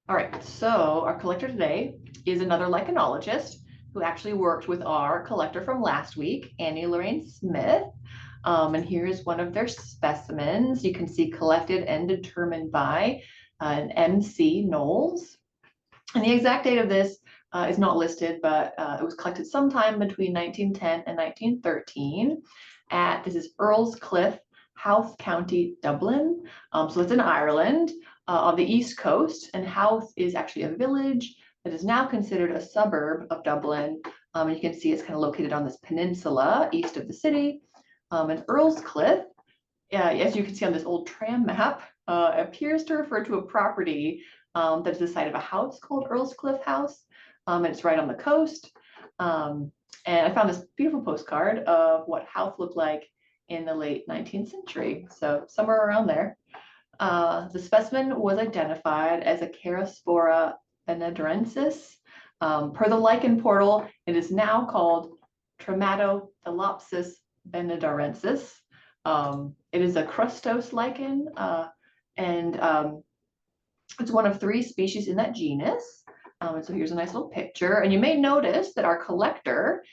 All right, so our collector today is another lichenologist who actually worked with our collector from last week, Annie Lorraine Smith. And here's one of their specimens. You can see collected and determined by an MC Knowles. And the exact date of this is not listed, but it was collected sometime between 1910 and 1913 this is Earl's Cliff, Howth County, Dublin. So it's in Ireland on the east coast, and Howth is actually a village that is now considered a suburb of Dublin. And you can see it's kind of located on this peninsula east of the city. And Earl's Cliff, as you can see on this old tram map, appears to refer to a property that is the site of a house called Earl's Cliff House. And it's right on the coast. And I found this beautiful postcard of what Howth looked like in the late 19th century. So somewhere around there. The specimen was identified as a Charaspora venadorensis. Per the lichen portal, it is now called Trematothelopsis venadorensis. It is a crustose lichen, and it's one of 3 species in that genus. And so here's a nice little picture. And you may notice that our collector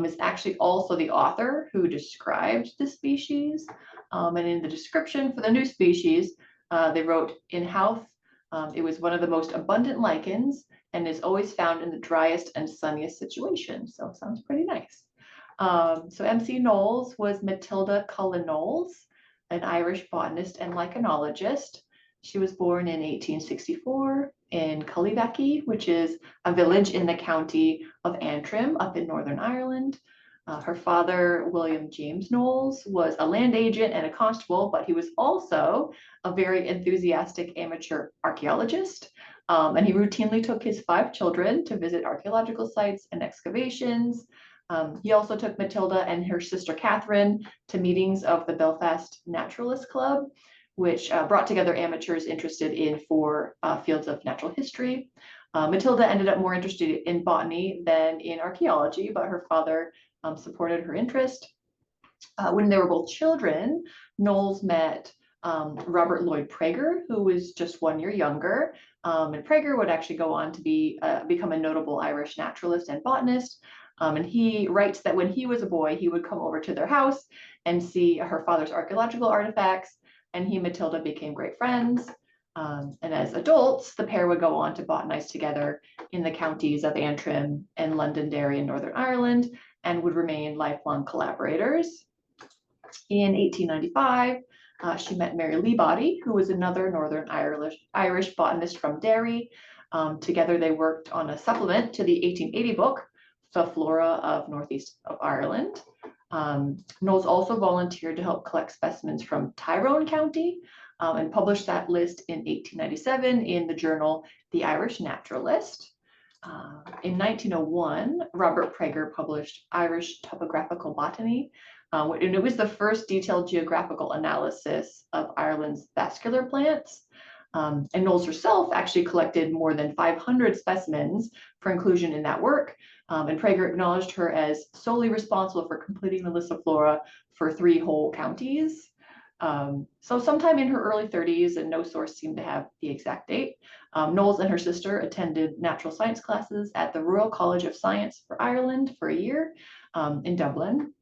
is actually also the author who described the species. And in the description for the new species, they wrote, in Howth, it was one of the most abundant lichens and is always found in the driest and sunniest situations. So it sounds pretty nice. So MC Knowles was Matilda Cullen Knowles, an Irish botanist and lichenologist. She was born in 1864 in Cullyvackie, which is a village in the county of Antrim up in Northern Ireland. Her father, William James Knowles, was a land agent and a constable, but he was also a very enthusiastic amateur archaeologist. And he routinely took his 5 children to visit archaeological sites and excavations. He also took Matilda and her sister Catherine to meetings of the Belfast Naturalist Club, which brought together amateurs interested in 4 fields of natural history. Matilda ended up more interested in botany than in archaeology, but her father supported her interest. When they were both children, Knowles met Robert Lloyd Prager, who was just 1 year younger. And Prager would actually go on to become a notable Irish naturalist and botanist. And he writes that when he was a boy, he would come over to their house and see her father's archaeological artifacts, and he and Matilda became great friends. And as adults, the pair would go on to botanize together in the counties of Antrim and Londonderry in Northern Ireland, and would remain lifelong collaborators. In 1895, she met Mary Leibody, who was another Northern Irish botanist from Derry. Together, they worked on a supplement to the 1880 book, The Flora of Northeast of Ireland. Knowles also volunteered to help collect specimens from Tyrone County and published that list in 1897 in the journal The Irish Naturalist. In 1901, Robert Prager published Irish Topographical Botany, and it was the first detailed geographical analysis of Ireland's vascular plants. And Knowles herself actually collected more than 500 specimens for inclusion in that work. And Prager acknowledged her as solely responsible for completing the list of flora for 3 whole counties. So sometime in her early 30s, and no source seemed to have the exact date, Knowles and her sister attended natural science classes at the Royal College of Science for Ireland for a year in Dublin.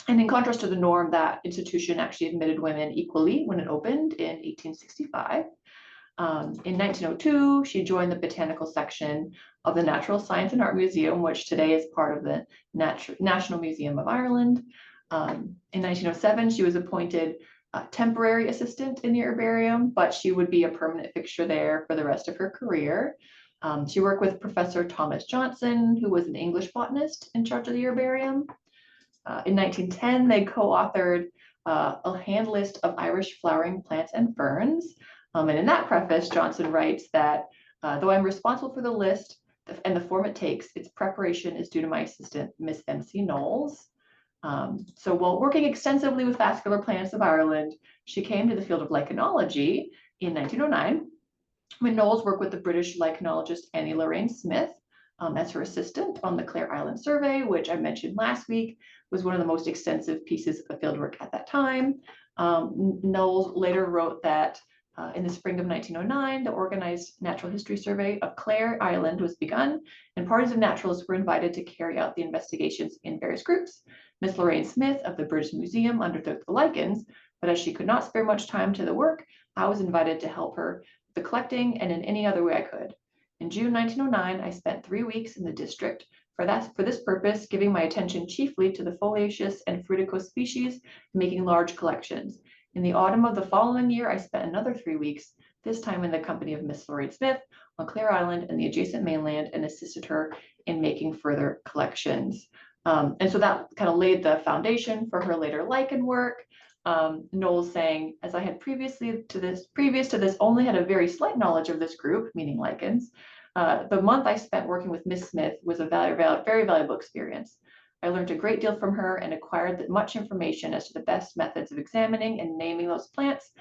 And in contrast to the norm, that institution actually admitted women equally when it opened in 1865. In 1902, she joined the botanical section of the Natural Science and Art Museum, which today is part of the National Museum of Ireland. In 1907, she was appointed temporary assistant in the Herbarium, but she would be a permanent fixture there for the rest of her career. She worked with Professor Thomas Johnson, who was an English botanist in charge of the Herbarium. In 1910, they co-authored a hand list of Irish flowering plants and ferns. And in that preface, Johnson writes that, though I'm responsible for the list and the form it takes, its preparation is due to my assistant, Miss MC Knowles. So while working extensively with vascular plants of Ireland, she came to the field of lichenology in 1909, when Knowles worked with the British lichenologist Annie Lorraine Smith as her assistant on the Clare Island survey, which I mentioned last week was one of the most extensive pieces of fieldwork at that time. Knowles later wrote that In the spring of 1909, the organized natural history survey of Clare Island was begun, and parties of naturalists were invited to carry out the investigations in various groups. Miss Lorraine Smith of the British Museum undertook the lichens, but as she could not spare much time to the work, I was invited to help her with the collecting and in any other way I could. In June 1909, I spent 3 weeks in the district for this purpose, giving my attention chiefly to the foliaceous and fruticose species, making large collections. In the autumn of the following year, I spent another 3 weeks, this time in the company of Miss Lorraine Smith on Clare Island and the adjacent mainland, and assisted her in making further collections. And so that kind of laid the foundation for her later lichen work. Knowles saying, as I had previous to this, only had a very slight knowledge of this group, meaning lichens. The month I spent working with Miss Smith was a very valuable experience. I learned a great deal from her and acquired much information as to the best methods of examining and naming those plants,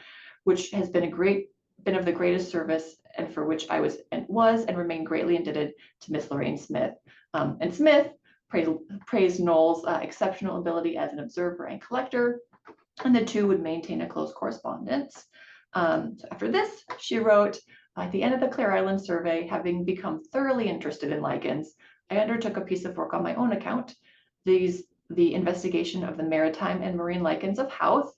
which has been of the greatest service, and for which I was and remain greatly indebted to Miss Lorraine Smith. And Smith praised Knowles' exceptional ability as an observer and collector, and the two would maintain a close correspondence. So after this, she wrote, at the end of the Clare Island survey, having become thoroughly interested in lichens, I undertook a piece of work on my own account, the investigation of the maritime and marine lichens of Howth,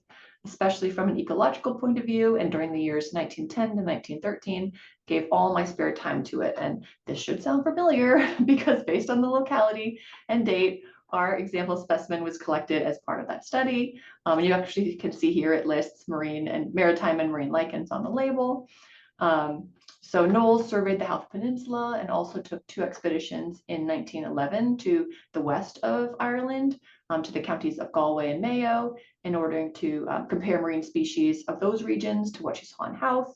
especially from an ecological point of view, and during the years 1910 to 1913, gave all my spare time to it. And this should sound familiar because based on the locality and date, our example specimen was collected as part of that study. And you actually can see here it lists maritime and marine lichens on the label. So Knowles surveyed the Howth Peninsula and also took 2 expeditions in 1911 to the west of Ireland, to the counties of Galway and Mayo, in order to compare marine species of those regions to what she saw in Howth.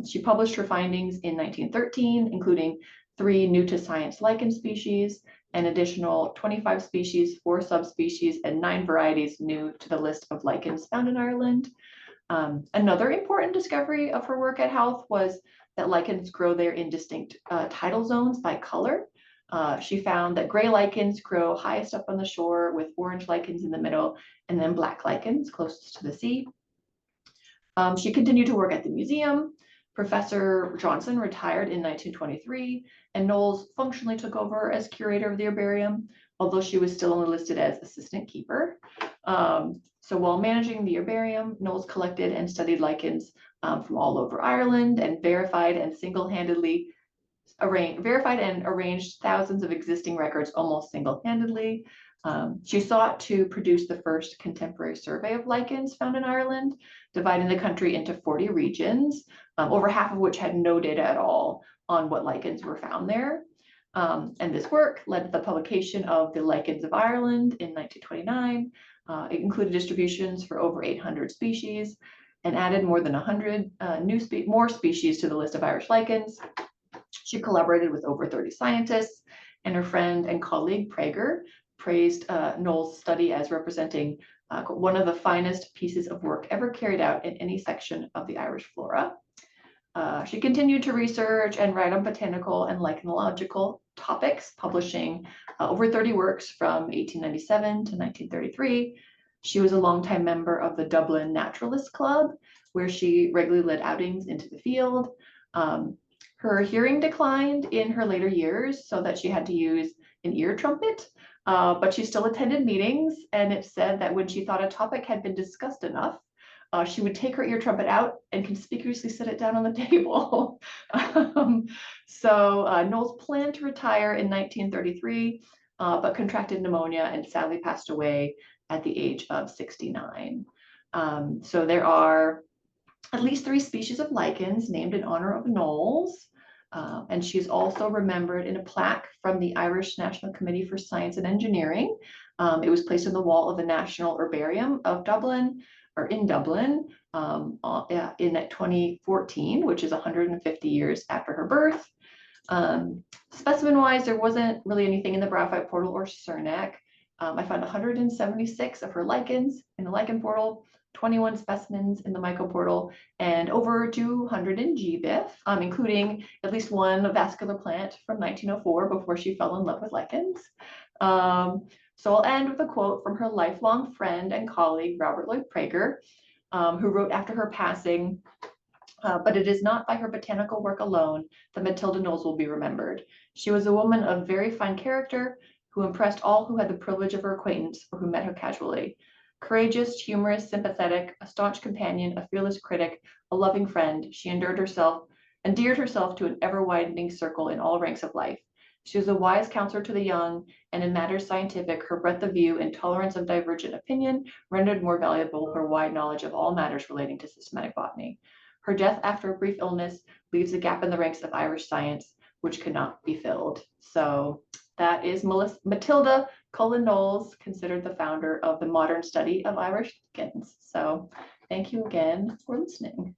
She published her findings in 1913, including 3 new to science lichen species, an additional 25 species, 4 subspecies, and 9 varieties new to the list of lichens found in Ireland. Another important discovery of her work at Howth was that lichens grow there in distinct tidal zones by color. She found that gray lichens grow highest up on the shore, with orange lichens in the middle, and then black lichens closest to the sea. She continued to work at the museum. Professor Johnson retired in 1923, and Knowles functionally took over as curator of the herbarium, although she was still only listed as assistant keeper. So while managing the herbarium, Knowles collected and studied lichens from all over Ireland and verified and arranged thousands of existing records almost single-handedly. She sought to produce the first contemporary survey of lichens found in Ireland, dividing the country into 40 regions, over half of which had no data at all on what lichens were found there. And this work led to the publication of the Lichens of Ireland in 1929. It included distributions for over 800 species and added more than 100 more species to the list of Irish lichens. She collaborated with over 30 scientists, and her friend and colleague Prager praised Knowles' study as representing one of the finest pieces of work ever carried out in any section of the Irish flora. She continued to research and write on botanical and lichenological topics, publishing over 30 works from 1897 to 1933. She was a longtime member of the Dublin Naturalist Club, where she regularly led outings into the field. Her hearing declined in her later years, so that she had to use an ear trumpet, but she still attended meetings, and it said that when she thought a topic had been discussed enough, she would take her ear trumpet out and conspicuously set it down on the table. So Knowles planned to retire in 1933, but contracted pneumonia and sadly passed away at the age of 69. So there are at least 3 species of lichens named in honor of Knowles. And she's also remembered in a plaque from the Irish National Committee for Science and Engineering. It was placed on the wall of the National Herbarium of Dublin, or in Dublin, in 2014, which is 150 years after her birth. Specimen-wise, there wasn't really anything in the Bradford portal or Cernac. I found 176 of her lichens in the lichen portal, 21 specimens in the mycoportal, and over 200 in GBIF, including at least one vascular plant from 1904 before she fell in love with lichens. So I'll end with a quote from her lifelong friend and colleague, Robert Lloyd Prager, who wrote after her passing, But it is not by her botanical work alone that Matilda Knowles will be remembered. She was a woman of very fine character who impressed all who had the privilege of her acquaintance or who met her casually. Courageous, humorous, sympathetic, a staunch companion, a fearless critic, a loving friend, she endeared herself to an ever-widening circle in all ranks of life. She was a wise counselor to the young, and in matters scientific, her breadth of view and tolerance of divergent opinion rendered more valuable her wide knowledge of all matters relating to systematic botany. Her death after a brief illness leaves a gap in the ranks of Irish science, which could not be filled. So that is Matilda Cullen Knowles, considered the founder of the modern study of Irish lichens. So thank you again for listening.